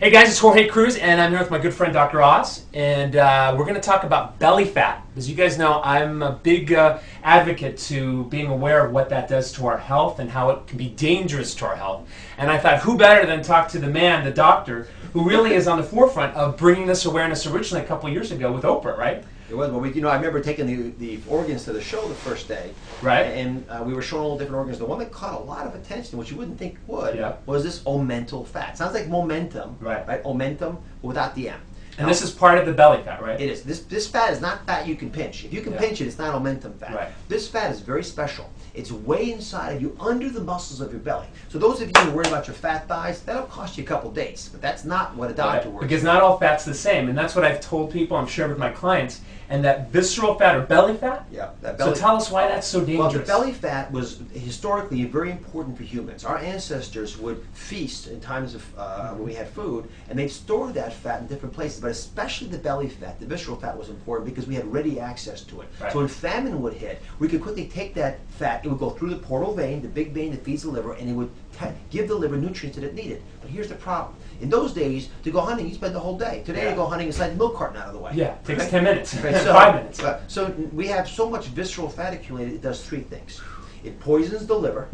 Hey guys, it's Jorge Cruz, and I'm here with my good friend Dr. Oz, and we're going to talk about belly fat. As you guys know, I'm a big advocate to being aware of what that does to our health and how it can be dangerous to our health. And I thought, who better than talk to the man, the doctor, who really is on the forefront of bringing this awareness originally a couple of years ago with Oprah, right? It was. Well, I remember taking the organs to the show the first day, right? And we were showing all different organs. The one that caught a lot of attention, which you wouldn't think would, was this omental fat. Sounds like momentum, right? Omentum without the M. And this is part of the belly fat, right? It is. This fat is not fat you can pinch. If you can pinch it, it's not omentum fat. Right. This fat is very special. It's way inside of you, under the muscles of your belly. So those of you who are worried about your fat thighs, that'll cost you a couple dates. But that's not what a doctor works. Because not all fat's the same, and that's what I've told people. I'm sharing with my clients. And that visceral fat or belly fat. Yeah. That belly. So tell us why that's so dangerous. Well, the belly fat was historically very important for humans. Our ancestors would feast in times of when we had food, and they'd store that fat in different places. But especially the belly fat, the visceral fat, was important because we had ready access to it. Right. So when famine would hit, we could quickly take that fat. It would go through the portal vein, the big vein that feeds the liver, and it would give the liver nutrients that it needed. But here's the problem. In those days, to go hunting, you spend the whole day. Today, you go hunting and slide the milk carton out of the way. Yeah, it takes 10 minutes, right? 5 minutes. So we have so much visceral fat accumulated, it does three things. It poisons the liver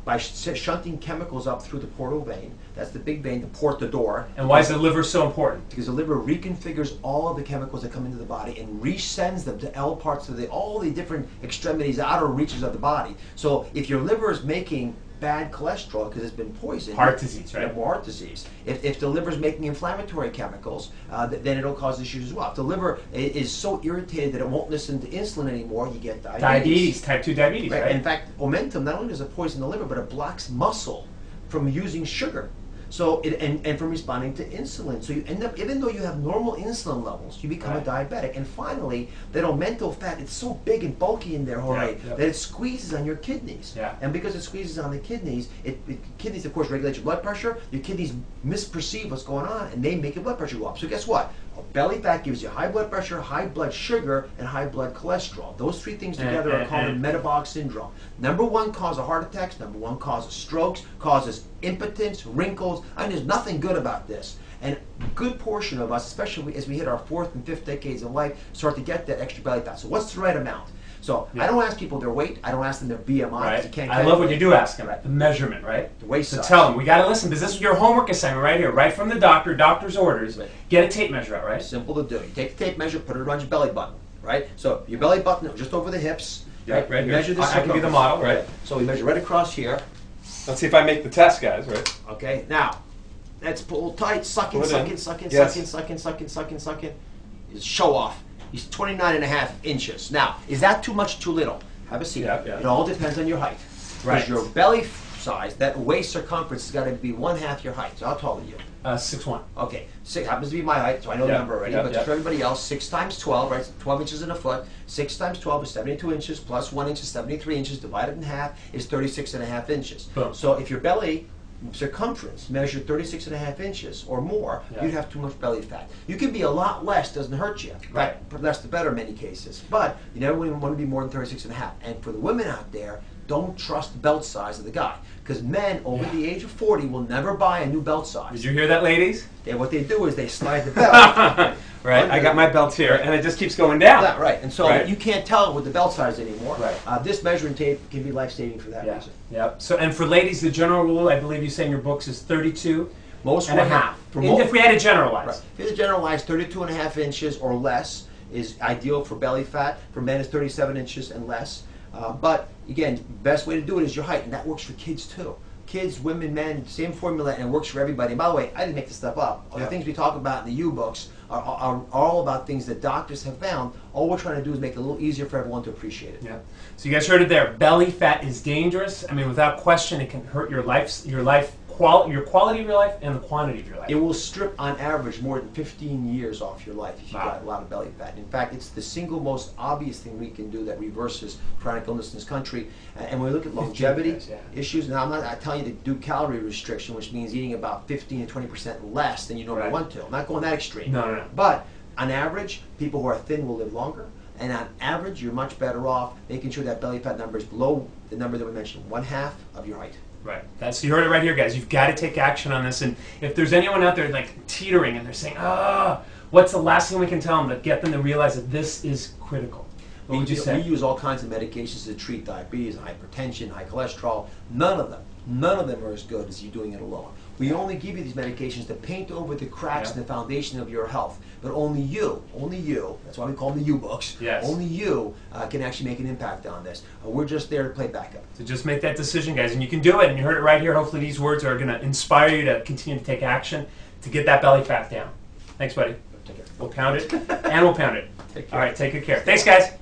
by shunting chemicals up through the portal vein. That's the big vein, the porte door. And why is the liver so important? Because the liver reconfigures all of the chemicals that come into the body and resends them to all parts of all the different extremities, outer reaches of the body. So if your liver is making bad cholesterol because it's been poisoned. Heart disease, right? More heart disease. If the liver is making inflammatory chemicals, then it'll cause issues as well. If the liver is so irritated that it won't listen to insulin anymore, you get diabetes. Diabetes, type 2 diabetes, right? In fact, omentum not only does it poison the liver, but it blocks muscle from using sugar. So and from responding to insulin. So you end up, even though you have normal insulin levels, you become a diabetic. And finally, that omental fat, it's so big and bulky in there, Jorge, that it squeezes on your kidneys. And because it squeezes on the kidneys, kidneys, of course, regulate your blood pressure. Your kidneys misperceive what's going on, and they make your blood pressure go up. So guess what? Belly fat gives you high blood pressure, high blood sugar, and high blood cholesterol. Those three things together are called a metabolic syndrome. Number one cause of heart attacks, number one cause of strokes, causes impotence, wrinkles. I mean, there's nothing good about this. And a good portion of us, especially as we hit our fourth and fifth decades of life, start to get that extra belly fat. So what's the right amount? So I don't ask people their weight. I don't ask them their BMI. You can't I love what you do ask them. The measurement, right? The waist size. So tell them. We got to listen because this is your homework assignment right here, right from the doctor, doctor's orders. Get a tape measure out, right? Simple to do. You take the tape measure, put it around your belly button, right? So your belly button just over the hips. Right here. Measure this. I can be the model, right? So we measure right across here. Let's see if I make the test, guys, right? Okay. Now, let's pull tight. Suck in, suck in, suck in, suck in, suck in, suck in, suck in, suck in. Show off. He's 29.5 inches. Now, is that too much, too little? Have a seat. It all depends on your height. Because your belly size, that waist circumference, has got to be 1/2 your height. So how tall are you? 6'1". Okay, 6 happens to be my height, so I know the number already. But for everybody else, 6 times 12, right? 12 inches in a foot. 6 times 12 is 72 inches, plus 1 inch is 73 inches, divided in half is 36.5 inches. Boom. So if your belly circumference measured 36.5 inches or more, you'd have too much belly fat. You can be a lot less, doesn't hurt you. Right. Less the better in many cases. But you never want to be more than 36.5. And for the women out there, don't trust the belt size of the guy. Because men over the age of 40 will never buy a new belt size. Did you hear that, ladies? What they do is they slide the belt. Right, I got my belt here, and it just keeps going down. Right, and so you can't tell with the belt size anymore. Right. This measuring tape can be life-saving for that reason. So, and for ladies, the general rule, I believe you say in your books, is 32 Most and a half. If we had to generalize. Right. If you had to generalize, 32.5 inches or less is ideal for belly fat. For men, it's 37 inches and less. But again, best way to do it is your height, and that works for kids too. Kids, women, men, same formula, and it works for everybody. And by the way, I didn't make this stuff up. All the things we talk about in the U-books are all about things that doctors have found. All we're trying to do is make it a little easier for everyone to appreciate it. Yeah. So you guys heard it there. Belly fat is dangerous. I mean, without question, it can hurt your quality of your life and the quantity of your life. It will strip, on average, more than 15 years off your life if you've got a lot of belly fat. In fact, it's the single most obvious thing we can do that reverses chronic illness in this country. And when we look at longevity issues, now I'm not telling you to do calorie restriction, which means eating about 15 to 20% less than you normally want to. I'm not going that extreme. No. But on average, people who are thin will live longer. And on average, you're much better off making sure that belly fat number is below the number that we mentioned, 1/2 of your height. Right. So you heard it right here, guys. You've got to take action on this. And if there's anyone out there like teetering and they're saying, what's the last thing we can tell them to get them to realize that this is critical? What would you say? We use all kinds of medications to treat diabetes, hypertension, high cholesterol. None of them are as good as you doing it alone. We only give you these medications to paint over the cracks in the foundation of your health. But only you, that's why we call them the U-books, only you can actually make an impact on this. We're just there to play backup. So just make that decision, guys, and you can do it. And you heard it right here. Hopefully these words are going to inspire you to continue to take action to get that belly fat down. Thanks, buddy. Take care. We'll pound it, and we'll pound it. Take care. All right, take good care. Thanks, guys.